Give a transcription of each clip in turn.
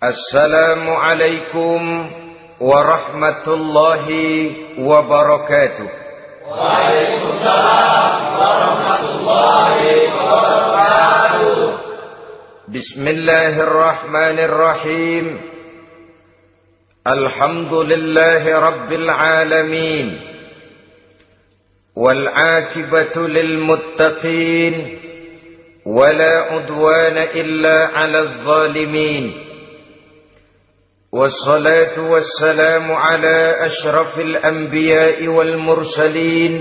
Assalamualaikum warahmatullahi wabarakatuh. Waalaikumsalam warahmatullahi wabarakatuh. Bismillahirrahmanirrahim. Alhamdulillahi rabbil alamin. Wal aqibatu lil muttaqin. Wala udwana illa 'alal zalimin. والصلاة والسلام على أشرف الأنبياء والمرسلين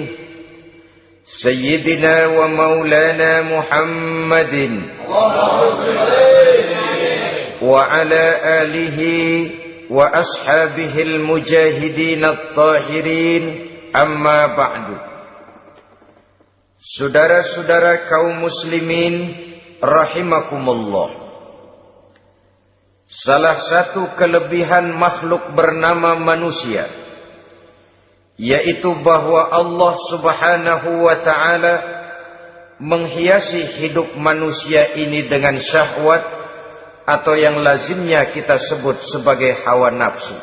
سيدنا ومولانا محمد وعلى آله وأصحابه المجاهدين الطاهرين أما بعد. Saudara-saudara kaum muslimin rahimakumullah. Salah satu kelebihan makhluk bernama manusia, yaitu bahwa Allah subhanahu wa ta'ala menghiasi hidup manusia ini dengan syahwat atau yang lazimnya kita sebut sebagai hawa nafsu.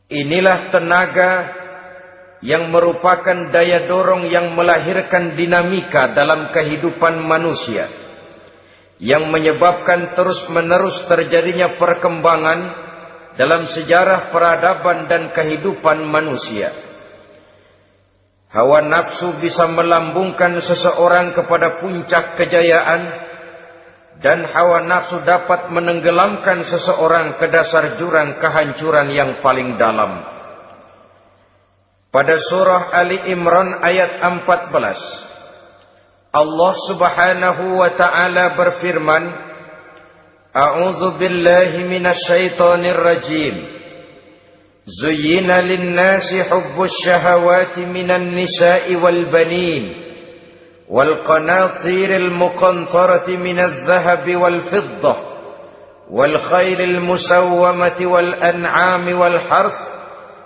Inilah tenaga yang merupakan daya dorong yang melahirkan dinamika dalam kehidupan manusia, yang menyebabkan terus-menerus terjadinya perkembangan dalam sejarah peradaban dan kehidupan manusia. Hawa nafsu bisa melambungkan seseorang kepada puncak kejayaan, dan hawa nafsu dapat menenggelamkan seseorang ke dasar jurang kehancuran yang paling dalam. Pada surah Ali Imran ayat 14, Allah subhanahu wa ta'ala berfirman, A'udzu billahi minasy syaithanir rajim. Zuyyina lin-nasi hubbus syahawati minan nisa'i wal banin wal qanatiril muqantarati minadh dhahabi wal fiddah wal khaylil musawwamati wal an'ami wal harth.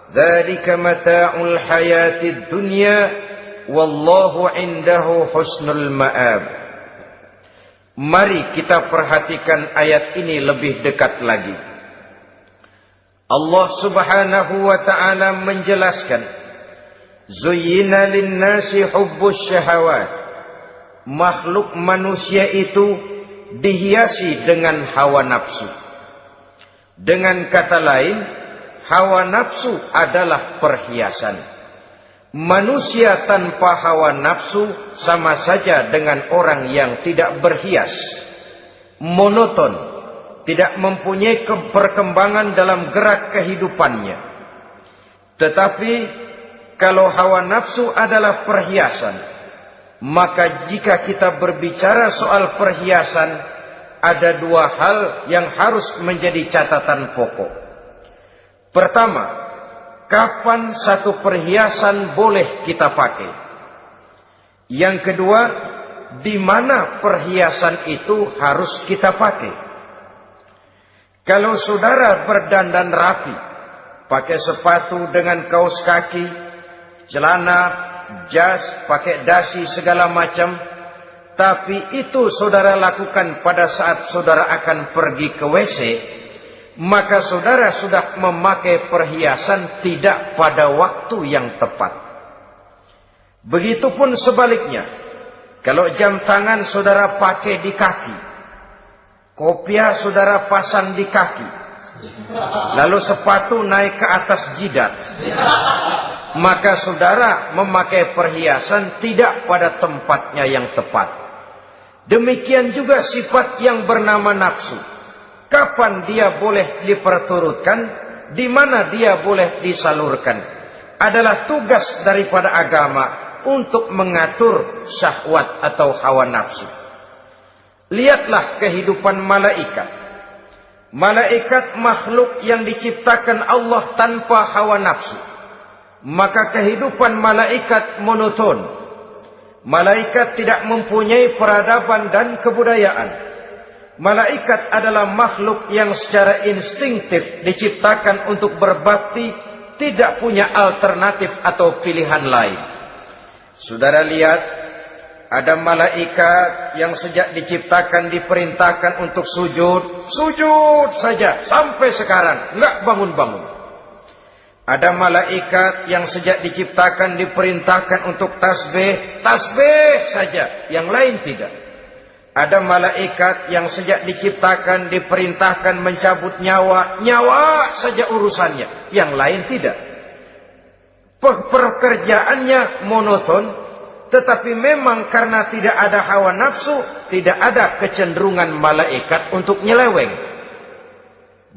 Dzalika mata'ul hayatid dunya. Wallahu indahu husnul ma'ab. Mari kita perhatikan ayat ini lebih dekat lagi. Allah subhanahu wa ta'ala menjelaskan, Zuyyina linnasi hubbus syahawat. Makhluk manusia itu dihiasi dengan hawa nafsu. Dengan kata lain, hawa nafsu adalah perhiasan. Manusia tanpa hawa nafsu sama saja dengan orang yang tidak berhias, monoton, tidak mempunyai perkembangan dalam gerak kehidupannya. Tetapi kalau hawa nafsu adalah perhiasan, maka jika kita berbicara soal perhiasan, ada dua hal yang harus menjadi catatan pokok. Pertama, kapan satu perhiasan boleh kita pakai? Yang kedua, di mana perhiasan itu harus kita pakai? Kalau saudara berdandan rapi, pakai sepatu dengan kaos kaki, celana, jas, pakai dasi segala macam, tapi itu saudara lakukan pada saat saudara akan pergi ke WC, maka saudara sudah memakai perhiasan tidak pada waktu yang tepat. Begitupun sebaliknya, kalau jam tangan saudara pakai di kaki, kopiah saudara pasang di kaki, lalu sepatu naik ke atas jidat, maka saudara memakai perhiasan tidak pada tempatnya yang tepat. Demikian juga sifat yang bernama nafsu. Kapan dia boleh diperturutkan, di mana dia boleh disalurkan, adalah tugas daripada agama untuk mengatur syahwat atau hawa nafsu. Lihatlah kehidupan malaikat. Malaikat makhluk yang diciptakan Allah tanpa hawa nafsu. Maka kehidupan malaikat monoton. Malaikat tidak mempunyai peradaban dan kebudayaan. Malaikat adalah makhluk yang secara instingtif diciptakan untuk berbakti, tidak punya alternatif atau pilihan lain. Saudara lihat, Ada malaikat yang sejak diciptakan diperintahkan untuk sujud, sujud saja sampai sekarang, enggak bangun-bangun. Ada malaikat yang sejak diciptakan diperintahkan untuk tasbih, tasbih saja, yang lain tidak. Ada malaikat yang sejak diciptakan diperintahkan mencabut nyawa, nyawa saja urusannya, yang lain tidak. Pekerjaannya monoton. Tetapi memang karena tidak ada hawa nafsu, tidak ada kecenderungan malaikat untuk nyeleweng.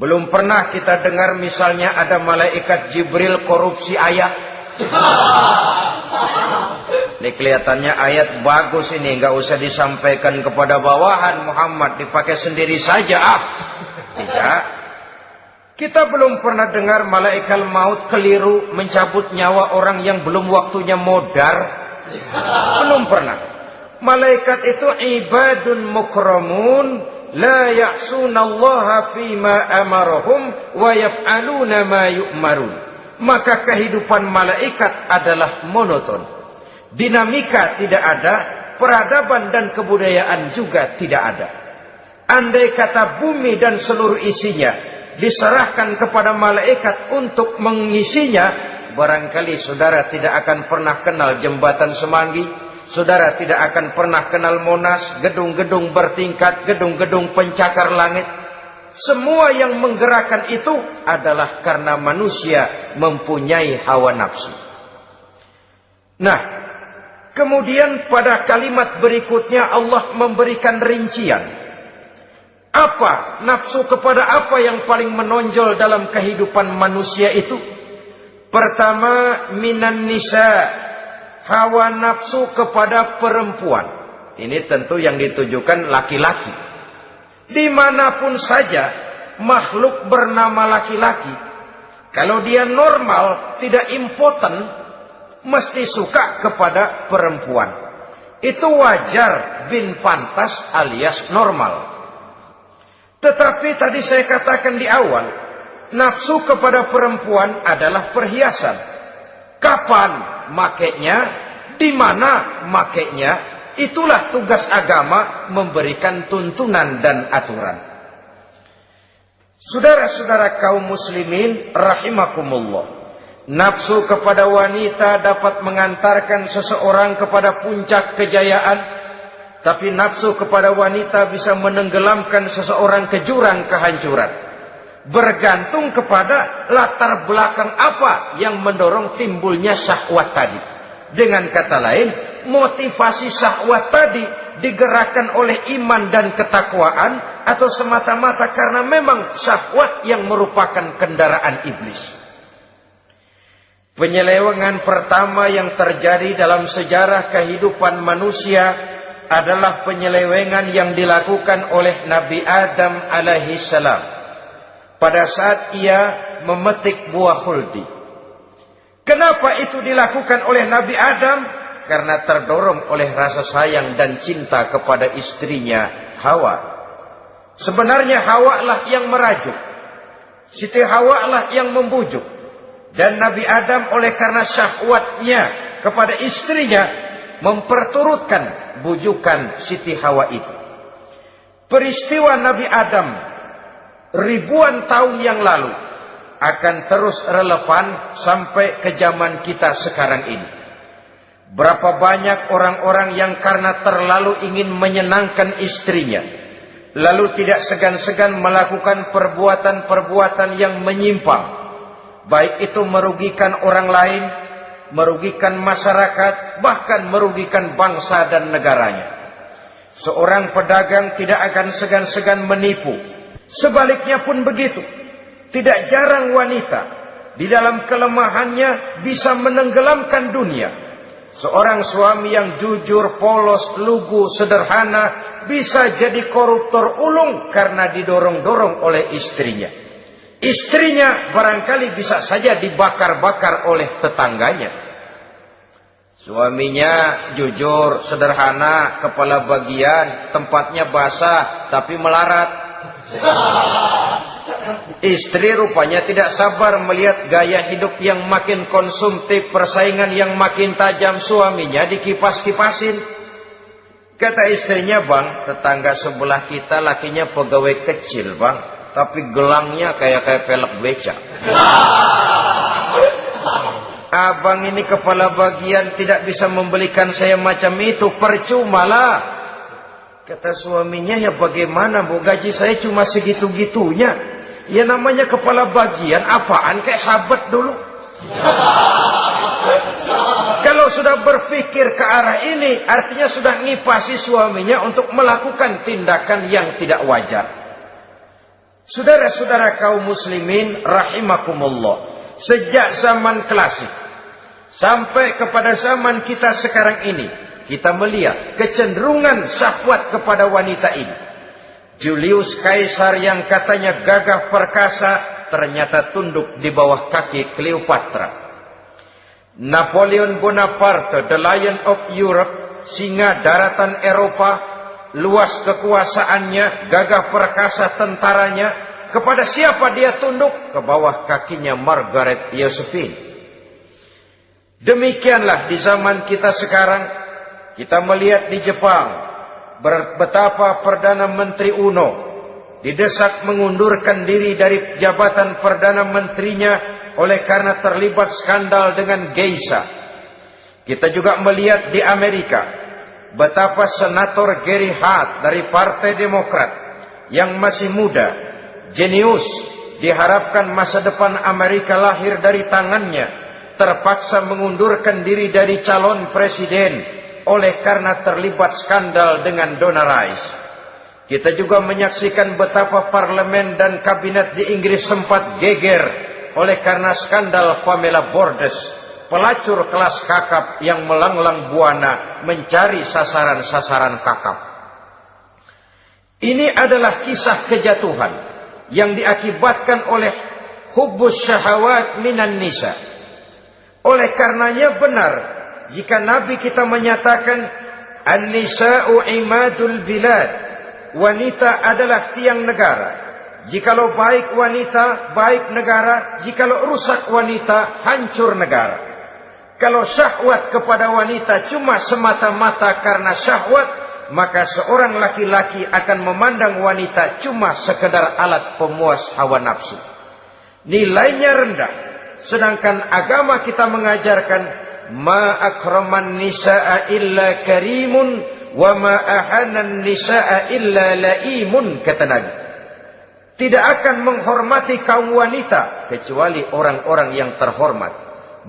Belum pernah kita dengar misalnya ada malaikat Jibril korupsi ayat. Ini kelihatannya ayat bagus ini, nggak usah disampaikan kepada bawahan Muhammad, dipakai sendiri saja. Tidak. Kita belum pernah dengar malaikat maut keliru mencabut nyawa orang yang belum waktunya modar. Belum pernah. Malaikat itu ibadun mukramun la ya'sunallaha fima amarahum wa yaf'aluna ma yu'marun. Maka kehidupan malaikat adalah monoton. Dinamika tidak ada, peradaban dan kebudayaan juga tidak ada. Andai kata bumi dan seluruh isinya diserahkan kepada malaikat untuk mengisinya, barangkali saudara tidak akan pernah kenal jembatan Semanggi, saudara tidak akan pernah kenal Monas, gedung-gedung bertingkat, gedung-gedung pencakar langit. Semua yang menggerakkan itu adalah karena manusia mempunyai hawa nafsu. Nah, kemudian pada kalimat berikutnya Allah memberikan rincian. Apa nafsu kepada apa yang paling menonjol dalam kehidupan manusia itu? Pertama, minan nisa, hawa nafsu kepada perempuan. Ini tentu yang ditujukan laki-laki. Dimanapun saja makhluk bernama laki-laki, kalau dia normal, tidak impoten, mesti suka kepada perempuan. Itu wajar, bin pantas alias normal. Tetapi tadi saya katakan di awal, nafsu kepada perempuan adalah perhiasan. Kapan makainya, di mana makainya, itulah tugas agama memberikan tuntunan dan aturan. Saudara-saudara kaum muslimin rahimakumullah, nafsu kepada wanita dapat mengantarkan seseorang kepada puncak kejayaan, tapi nafsu kepada wanita bisa menenggelamkan seseorang ke jurang kehancuran. Bergantung kepada latar belakang apa yang mendorong timbulnya syahwat tadi. Dengan kata lain, motivasi syahwat tadi digerakkan oleh iman dan ketakwaan, atau semata-mata karena memang syahwat yang merupakan kendaraan iblis. Penyelewengan pertama yang terjadi dalam sejarah kehidupan manusia adalah penyelewengan yang dilakukan oleh Nabi Adam alaihi salam pada saat ia memetik buah khuldi. Kenapa itu dilakukan oleh Nabi Adam? Karena terdorong oleh rasa sayang dan cinta kepada istrinya Hawa. Sebenarnya Hawa lah yang merajuk, Siti Hawa lah yang membujuk. Dan Nabi Adam oleh karena syahwatnya kepada istrinya memperturutkan bujukan Siti Hawa itu. Peristiwa Nabi Adam ribuan tahun yang lalu akan terus relevan sampai ke zaman kita sekarang ini. Berapa banyak orang-orang yang karena terlalu ingin menyenangkan istrinya, lalu tidak segan-segan melakukan perbuatan-perbuatan yang menyimpang, baik itu merugikan orang lain, merugikan masyarakat, bahkan merugikan bangsa dan negaranya. Seorang pedagang tidak akan segan-segan menipu. Sebaliknya pun begitu. Tidak jarang wanita di dalam kelemahannya bisa menenggelamkan dunia. Seorang suami yang jujur, polos, lugu, sederhana bisa jadi koruptor ulung karena didorong-dorong oleh istrinya. Istrinya barangkali bisa saja dibakar-bakar oleh tetangganya. Suaminya jujur, sederhana, kepala bagian, tempatnya basah tapi melarat. Istri rupanya tidak sabar melihat gaya hidup yang makin konsumtif, persaingan yang makin tajam. Suaminya dikipas-kipasin. Kata istrinya, bang, tetangga sebelah kita lakinya pegawai kecil, bang, tapi gelangnya kayak pelek beca. Abang ini kepala bagian tidak bisa membelikan saya macam itu, percuma lah. Kata suaminya, ya bagaimana bu, gaji saya cuma segitu-gitunya. Ya namanya kepala bagian, apaan kayak sabet dulu. Kalau sudah berpikir ke arah ini, artinya sudah ngipasi suaminya untuk melakukan tindakan yang tidak wajar. Saudara-saudara kaum muslimin rahimakumullah, sejak zaman klasik sampai kepada zaman kita sekarang ini, kita melihat kecenderungan syahwat kepada wanita ini. Julius Caesar yang katanya gagah perkasa, ternyata tunduk di bawah kaki Cleopatra. Napoleon Bonaparte, the Lion of Europe, singa daratan Eropa, luas kekuasaannya, gagah perkasa tentaranya, kepada siapa dia tunduk? Ke bawah kakinya Margaret Josephine. Demikianlah di zaman kita sekarang, kita melihat di Jepang, betapa Perdana Menteri Uno didesak mengundurkan diri dari jabatan Perdana Menterinya oleh karena terlibat skandal dengan geisha. Kita juga melihat di Amerika betapa Senator Gary Hart dari Partai Demokrat yang masih muda, jenius, diharapkan masa depan Amerika lahir dari tangannya, terpaksa mengundurkan diri dari calon presiden oleh karena terlibat skandal dengan Donna Rice. Kita juga menyaksikan betapa parlemen dan kabinet di Inggris sempat geger oleh karena skandal Pamela Bordes, pelacur kelas kakap yang melanglang buana mencari sasaran-sasaran kakap. Ini adalah kisah kejatuhan yang diakibatkan oleh hubbus syahawat minan nisa. Oleh karenanya benar jika Nabi kita menyatakan an-nisa'u imadul bilad, wanita adalah tiang negara. Jikalau baik wanita, baik negara. Jikalau rusak wanita, hancur negara. Kalau syahwat kepada wanita cuma semata-mata karena syahwat, maka seorang laki-laki akan memandang wanita cuma sekedar alat pemuas hawa nafsu. Nilainya rendah. Sedangkan agama kita mengajarkan ma akraman nisa'a illa karimun wa ma ahanan nisa'a illa laimun, kata Nabi. Tidak akan menghormati kaum wanita kecuali orang-orang yang terhormat,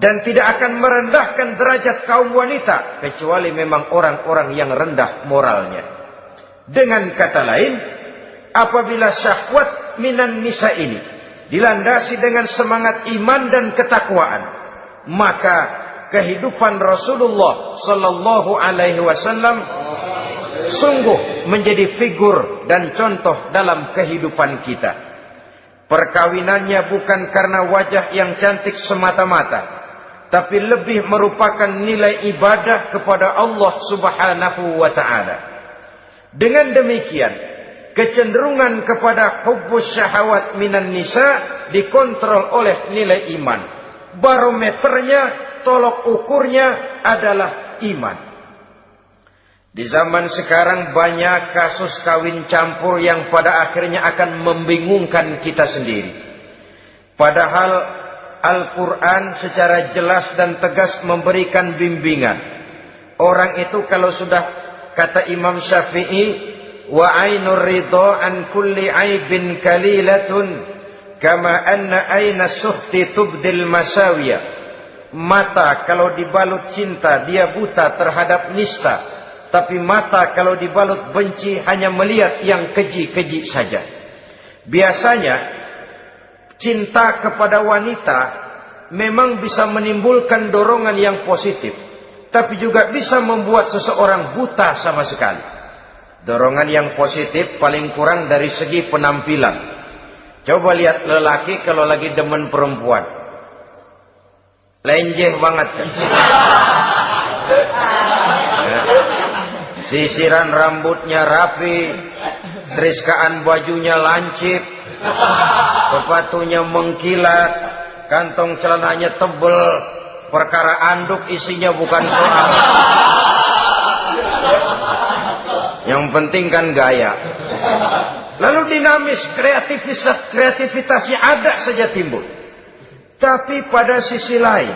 dan tidak akan merendahkan derajat kaum wanita kecuali memang orang-orang yang rendah moralnya. Dengan kata lain, apabila syahwat minan nisa ini dilandasi dengan semangat iman dan ketakwaan, maka kehidupan Rasulullah sallallahu alaihi wasallam sungguh menjadi figur dan contoh dalam kehidupan kita. Perkawinannya bukan karena wajah yang cantik semata-mata, tapi lebih merupakan nilai ibadah kepada Allah Subhanahu wa ta'ala. Dengan demikian, kecenderungan kepada hubbus syahawat minan nisa dikontrol oleh nilai iman. Barometernya, tolok ukurnya adalah iman. Di zaman sekarang banyak kasus kawin campur yang pada akhirnya akan membingungkan kita sendiri. Padahal Al-Quran secara jelas dan tegas memberikan bimbingan. Orang itu kalau sudah, kata Imam Syafi'i, wa ainur ridha an kulli aibin kalilatun kama anna aina suhti tubdil masawiya. Mata kalau dibalut cinta dia buta terhadap nista, tapi mata kalau dibalut benci hanya melihat yang keji-keji saja. Biasanya cinta kepada wanita memang bisa menimbulkan dorongan yang positif, tapi juga bisa membuat seseorang buta sama sekali. Dorongan yang positif paling kurang dari segi penampilan. Coba lihat lelaki kalau lagi demen perempuan, lenjeh banget kan? Sisiran rambutnya rapi, teriskaan bajunya lancip, sepatunya mengkilat, kantong celananya tebel, perkara anduk isinya bukan soal. Yang penting kan gaya. Lalu dinamis, kreativitasnya ada saja timbul. Tapi pada sisi lain,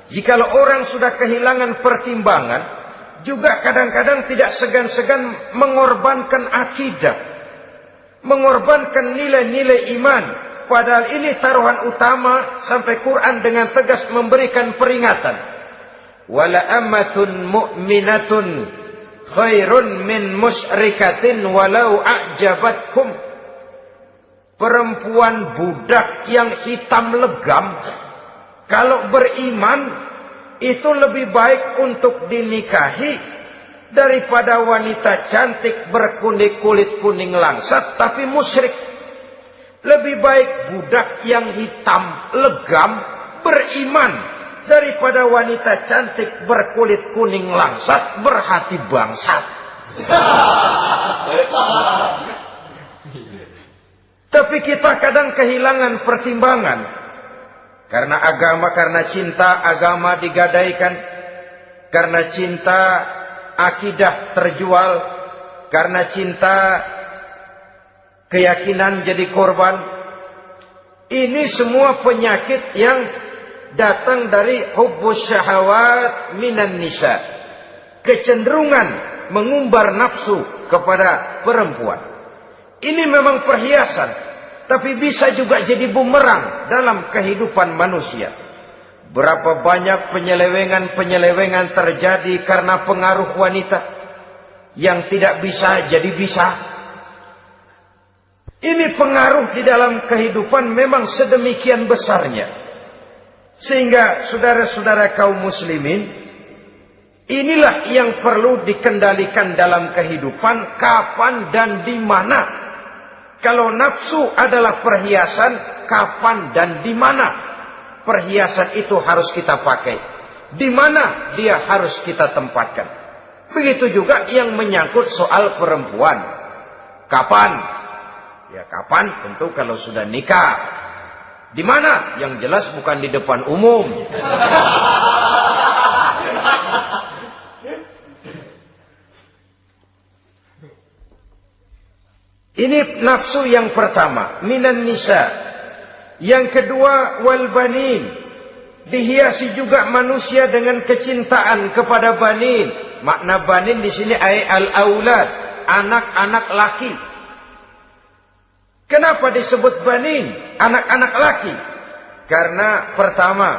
jikalau orang sudah kehilangan pertimbangan, juga kadang-kadang tidak segan-segan mengorbankan akidah, mengorbankan nilai-nilai iman. Padahal ini taruhan utama, sampai Quran dengan tegas memberikan peringatan. Wala ammatun mu'minatun khairun min musyrikatin walau a'jabatkum. Perempuan budak yang hitam legam, kalau beriman, itu lebih baik untuk dinikahi daripada wanita cantik kulit kuning langsat tapi musyrik. Lebih baik budak yang hitam legam beriman daripada wanita cantik berkulit kuning langsat berhati bangsat. Tapi kita kadang kehilangan pertimbangan. Karena agama, karena cinta agama digadaikan. Karena cinta akidah terjual. Karena cinta keyakinan jadi korban. Ini semua penyakit yang datang dari hubbus syahawat minan nisa. Kecenderungan mengumbar nafsu kepada perempuan. Ini memang perhiasan, tapi bisa juga jadi bumerang dalam kehidupan manusia. Berapa banyak penyelewengan terjadi karena pengaruh wanita yang tidak bisa jadi bisa. Ini pengaruh di dalam kehidupan memang sedemikian besarnya. Sehingga saudara-saudara kaum muslimin, inilah yang perlu dikendalikan dalam kehidupan, kapan dan di mana. Kalau nafsu adalah perhiasan, kapan dan di mana perhiasan itu harus kita pakai, di mana dia harus kita tempatkan. Begitu juga yang menyangkut soal perempuan. Kapan? Ya kapan tentu kalau sudah nikah. Di mana? Yang jelas bukan di depan umum. Ini nafsu yang pertama, minan nisa. Yang kedua, wal banin. Dihiasi juga manusia dengan kecintaan kepada banin. Makna banin di sini al-aulad, anak-anak laki. Kenapa disebut banin, anak-anak laki? Karena pertama,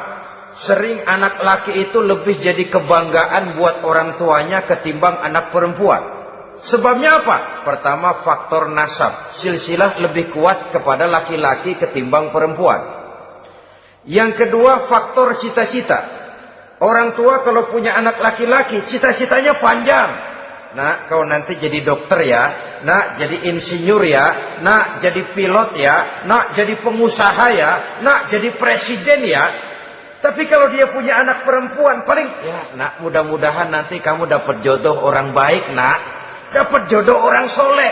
sering anak laki itu lebih jadi kebanggaan buat orang tuanya ketimbang anak perempuan. Sebabnya apa? Pertama, faktor nasab. Silsilah lebih kuat kepada laki-laki ketimbang perempuan. Yang kedua, faktor cita-cita. Orang tua kalau punya anak laki-laki, cita-citanya panjang. Nak, kau nanti jadi dokter ya. Nak, jadi insinyur ya. Nak, jadi pilot ya. Nak, jadi pengusaha ya. Nak, jadi presiden ya. Tapi kalau dia punya anak perempuan, paling, ya nak, mudah-mudahan nanti kamu dapat jodoh orang baik nak. Dapat jodoh orang soleh.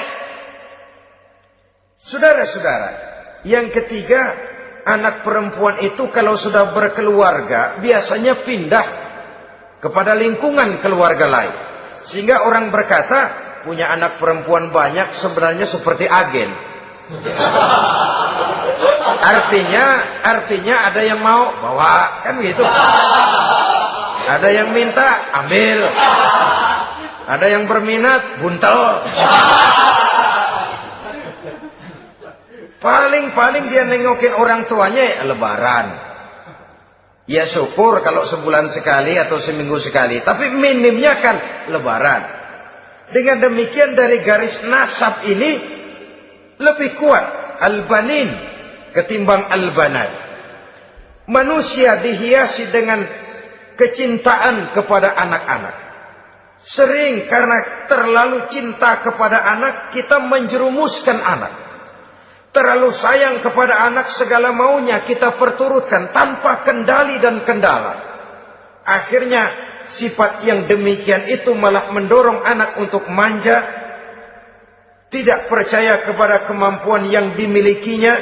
Saudara-saudara, yang ketiga, anak perempuan itu kalau sudah berkeluarga biasanya pindah kepada lingkungan keluarga lain. Sehingga orang berkata, punya anak perempuan banyak sebenarnya seperti agen. Artinya ada yang mau bawa, kan gitu. Ada yang minta, ambil. Ada yang berminat, buntel. Paling dia nengokin orang tuanya ya lebaran. Ya syukur kalau sebulan sekali atau seminggu sekali. Tapi minimnya kan lebaran. Dengan demikian dari garis nasab ini lebih kuat al-banin ketimbang al-banat. Manusia dihiasi dengan kecintaan kepada anak-anak. Sering karena terlalu cinta kepada anak, kita menjerumuskan anak. Terlalu sayang kepada anak, segala maunya kita perturutkan tanpa kendali dan kendala. Akhirnya sifat yang demikian itu malah mendorong anak untuk manja, tidak percaya kepada kemampuan yang dimilikinya,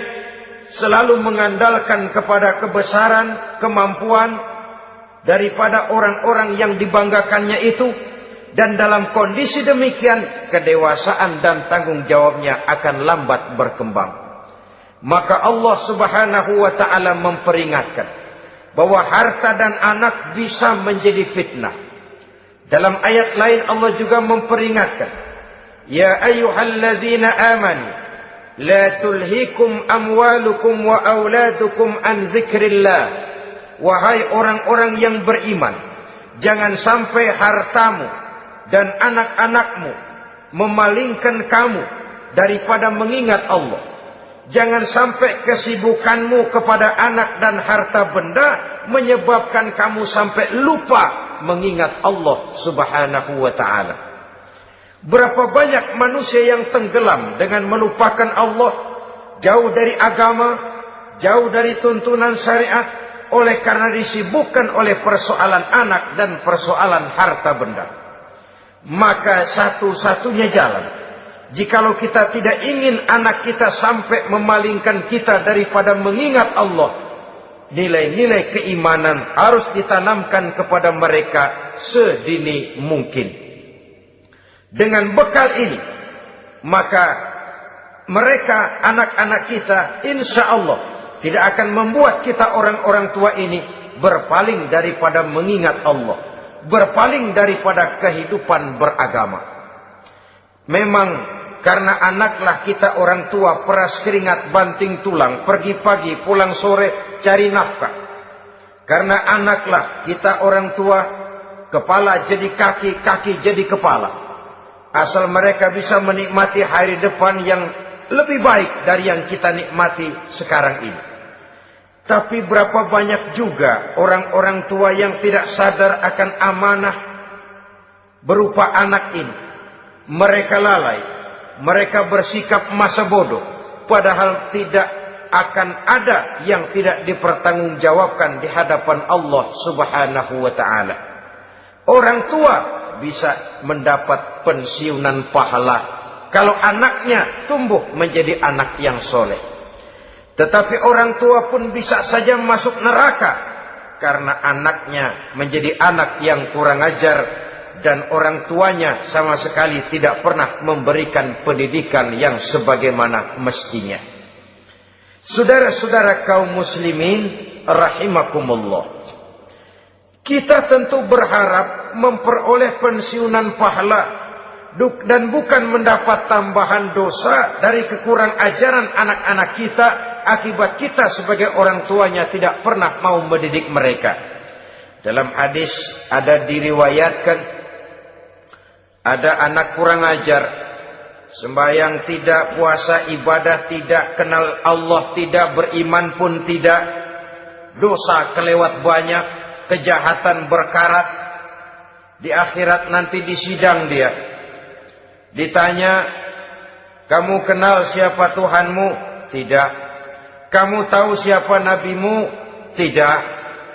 selalu mengandalkan kepada kebesaran, kemampuan daripada orang-orang yang dibanggakannya itu. Dan dalam kondisi demikian, kedewasaan dan tanggung jawabnya akan lambat berkembang. Maka Allah Subhanahu wa ta'ala memperingatkan bahwa harta dan anak bisa menjadi fitnah. Dalam ayat lain Allah juga memperingatkan, ya ayyuhalladzina amanu la tulhikum amwalukum wa auladukum an dzikrillah. Wahai orang-orang yang beriman, jangan sampai hartamu dan anak-anakmu memalingkan kamu daripada mengingat Allah. Jangan sampai kesibukanmu kepada anak dan harta benda menyebabkan kamu sampai lupa mengingat Allah Subhanahu wa ta'ala. Berapa banyak manusia yang tenggelam dengan melupakan Allah, jauh dari agama, jauh dari tuntunan syariat, oleh karena disibukkan oleh persoalan anak dan persoalan harta benda. Maka satu-satunya jalan, jikalau kita tidak ingin anak kita sampai memalingkan kita daripada mengingat Allah, nilai-nilai keimanan harus ditanamkan kepada mereka sedini mungkin. Dengan bekal ini, maka mereka, anak-anak kita, insya Allah tidak akan membuat kita orang-orang tua ini berpaling daripada mengingat Allah, berpaling daripada kehidupan beragama. Memang karena anaklah kita orang tua peras keringat banting tulang, pergi pagi pulang sore cari nafkah. Karena anaklah kita orang tua, kepala jadi kaki, kaki jadi kepala. Asal mereka bisa menikmati hari depan yang lebih baik dari yang kita nikmati sekarang ini. Tapi berapa banyak juga orang-orang tua yang tidak sadar akan amanah berupa anak ini. Mereka lalai, mereka bersikap masa bodoh, padahal tidak akan ada yang tidak dipertanggungjawabkan di hadapan Allah Subhanahu wa ta'ala. Orang tua bisa mendapat pensiunan pahala kalau anaknya tumbuh menjadi anak yang soleh. Tetapi orang tua pun bisa saja masuk neraka karena anaknya menjadi anak yang kurang ajar dan orang tuanya sama sekali tidak pernah memberikan pendidikan yang sebagaimana mestinya. Saudara-saudara kaum muslimin rahimakumullah, kita tentu berharap memperoleh pensiunan pahala dan bukan mendapat tambahan dosa dari kekurang ajaran anak-anak kita akibat kita sebagai orang tuanya tidak pernah mau mendidik mereka. Dalam hadis ada diriwayatkan, ada anak kurang ajar, sembahyang tidak, puasa ibadah tidak, kenal Allah tidak, beriman pun tidak, dosa kelewat banyak, kejahatan berkarat. Di akhirat nanti disidang dia, ditanya, kamu kenal siapa Tuhanmu? Tidak. Kamu tahu siapa nabimu? Tidak.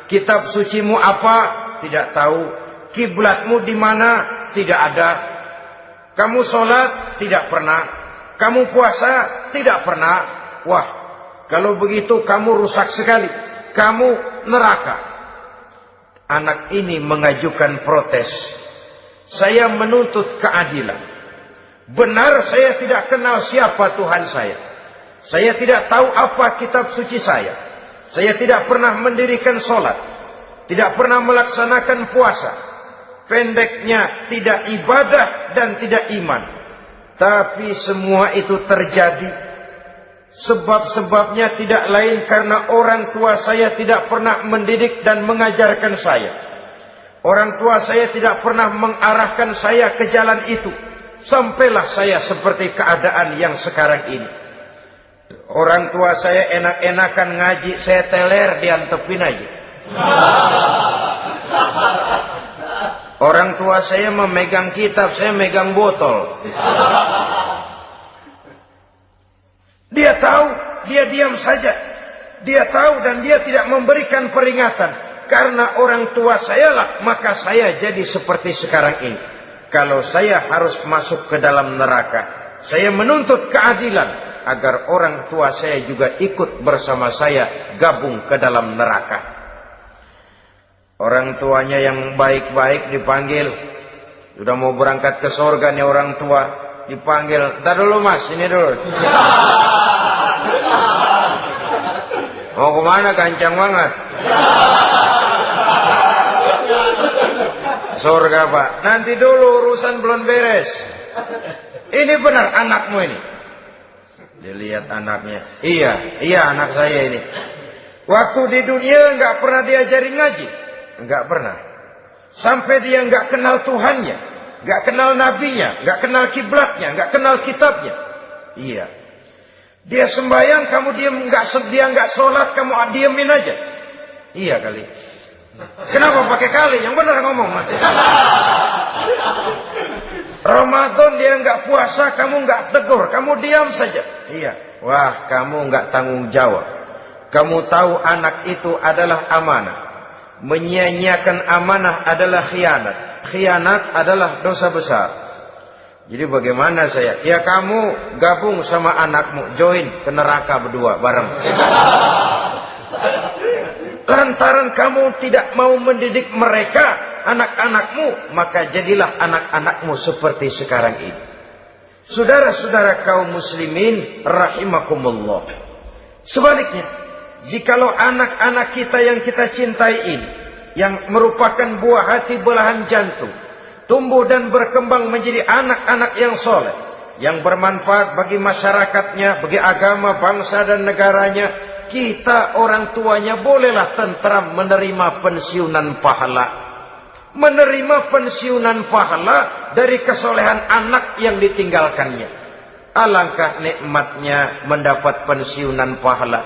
Kitab sucimu apa? Tidak tahu. Kiblatmu di mana? Tidak ada. Kamu sholat? Tidak pernah. Kamu puasa? Tidak pernah. Wah, kalau begitu kamu rusak sekali. Kamu neraka. Anak ini mengajukan protes. Saya menuntut keadilan. Benar saya tidak kenal siapa Tuhan saya. Saya tidak tahu apa kitab suci saya. Saya tidak pernah mendirikan sholat. Tidak pernah melaksanakan puasa. Pendeknya tidak ibadah dan tidak iman. Tapi semua itu terjadi. Sebab-sebabnya tidak lain karena orang tua saya tidak pernah mendidik dan mengajarkan saya. Orang tua saya tidak pernah mengarahkan saya ke jalan itu. Sampailah saya seperti keadaan yang sekarang ini. Orang tua saya enak-enakan ngaji, saya teler diantepin aja. Orang tua saya memegang kitab, saya megang botol. Dia tahu, dia diam saja. Dia tahu dan dia tidak memberikan peringatan. Karena orang tua saya lah, maka saya jadi seperti sekarang ini. Kalau saya harus masuk ke dalam neraka, saya menuntut keadilan agar orang tua saya juga ikut bersama saya gabung ke dalam neraka. Orang tuanya yang baik-baik dipanggil, Sudah mau berangkat ke surga nih orang tua, dipanggil, "Ntar dulu mas, ini dulu." Mau kemana, kancang banget? Surga pak. Nanti dulu, urusan belum beres. Ini benar anakmu ini. Dilihat anaknya. Iya anak saya ini. Waktu di dunia nggak pernah diajari ngaji, nggak pernah. Sampai dia nggak kenal Tuhannya, nggak kenal nabinya, nggak kenal kiblatnya, nggak kenal kitabnya. Iya. Dia sembahyang, kamu dia nggak sholat, kamu diemin aja. Iya kali. Kenapa pakai kali? Yang benar ngomong mas. Ramadan dia nggak puasa, kamu nggak tegur, kamu diam saja. Iya. Wah, kamu nggak tanggung jawab. Kamu tahu anak itu adalah amanah. Menyia-nyiakan amanah adalah khianat. Khianat adalah dosa besar. Jadi bagaimana saya? Ya kamu gabung sama anakmu, join ke neraka berdua bareng. Lantaran kamu tidak mau mendidik mereka, anak-anakmu, maka jadilah anak-anakmu seperti sekarang ini. Saudara-saudara kaum muslimin rahimakumullah. Sebaliknya, jikalau anak-anak kita yang kita cintai ini, yang merupakan buah hati belahan jantung, tumbuh dan berkembang menjadi anak-anak yang soleh, yang bermanfaat bagi masyarakatnya, bagi agama, bangsa dan negaranya, kita orang tuanya bolehlah tentram menerima pensiunan pahala. Menerima pensiunan pahala dari kesolehan anak yang ditinggalkannya. Alangkah nikmatnya mendapat pensiunan pahala.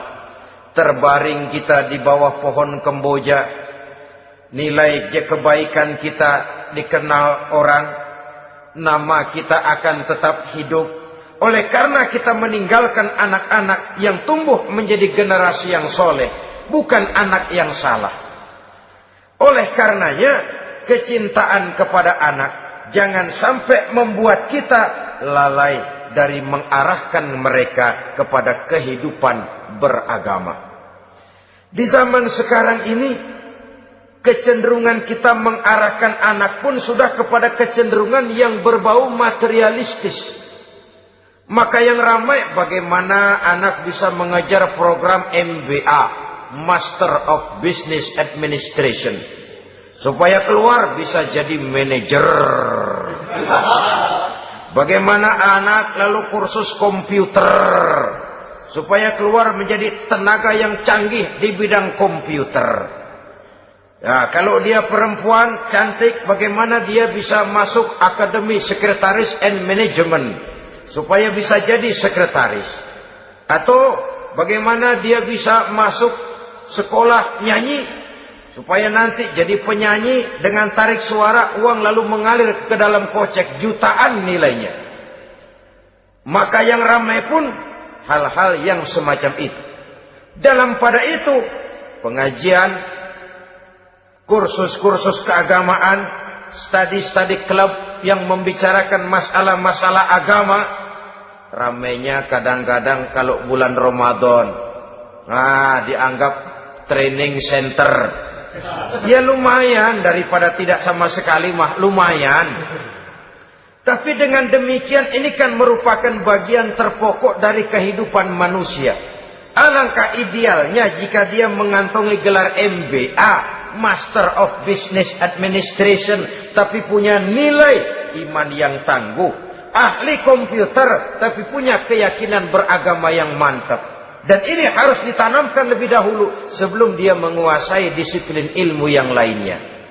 Terbaring kita di bawah pohon kemboja, nilai kebaikan kita dikenal orang, nama kita akan tetap hidup. Oleh karena kita meninggalkan anak-anak yang tumbuh menjadi generasi yang soleh, bukan anak yang salah. Oleh karenanya, kecintaan kepada anak jangan sampai membuat kita lalai dari mengarahkan mereka kepada kehidupan beragama. Di zaman sekarang ini, kecenderungan kita mengarahkan anak pun sudah kepada kecenderungan yang berbau materialistis. Maka yang ramai bagaimana anak bisa mengejar program MBA, Master of Business Administration, supaya keluar bisa jadi manajer. Bagaimana anak lalu kursus komputer, supaya keluar menjadi tenaga yang canggih di bidang komputer. Ya, kalau dia perempuan cantik, bagaimana dia bisa masuk Akademi Sekretaris and Management, supaya bisa jadi sekretaris. Atau bagaimana dia bisa masuk sekolah nyanyi, supaya nanti jadi penyanyi dengan tarik suara, uang lalu mengalir ke dalam kocek jutaan nilainya. Maka yang ramai pun hal-hal yang semacam itu. Dalam pada itu, pengajian, kursus-kursus keagamaan, studi-studi klub yang membicarakan masalah-masalah agama, ramainya kadang-kadang kalau bulan Ramadan, dianggap training center. Ya lumayan, daripada tidak sama sekali mah lumayan. Tapi dengan demikian ini kan merupakan bagian terpokok dari kehidupan manusia. Alangkah idealnya jika dia mengantongi gelar MBA, Master of Business Administration, tapi punya nilai iman yang tangguh, ahli komputer, tapi punya keyakinan beragama yang mantap. Dan ini harus ditanamkan lebih dahulu sebelum dia menguasai disiplin ilmu yang lainnya.